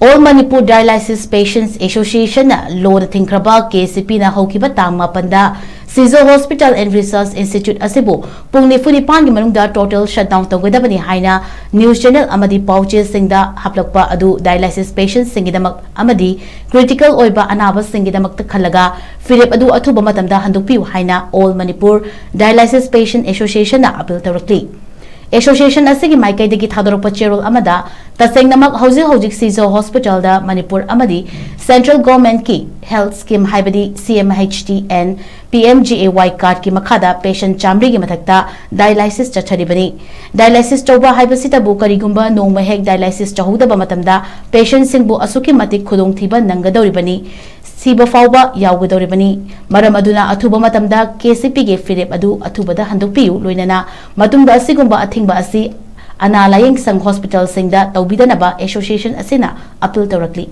All Manipur Dialysis Patients Association na Law the Thingkhraba Kcp na Houkhiba Tang Mapanda SHIJA Hospital and Research Institute ASIBU pung nifunipan gi manungda total shutdown TOUGADABANI HAINA news channel AMADI pouches SINGDA HAPLAKPA adu dialysis patients SINGGIDAMAK AMADI critical OIBA ANABASINGGIDAMK KHALLAGA PHIREP adu ATHUBA MATAMDA HANDOKPIYU HAINA All Manipur Dialysis Patient Association na appeal TOURAKLI Association asigi maikai degi thadorpa cherol amada tasengnamak hojik SHIJA Hospital da Manipur amadi Central Government ki Health Scheme haibadi CMHT and PMGAY card ki makhada patient chamri gi mathakta dialysis chacharibani dialysis toba haibasita bu karigumba nongma hek dialysis chahudaba matamda patient singbu asuki matik khudong thiba nangadoribani siba fauba yawgadoribani maram aduna athuba matamda KCP ge PHIREP adu athubada handokpiyu loinana matungda asigumba athingba asi analaying sang hospital singda tawbidanaba association asina appeal tawrakli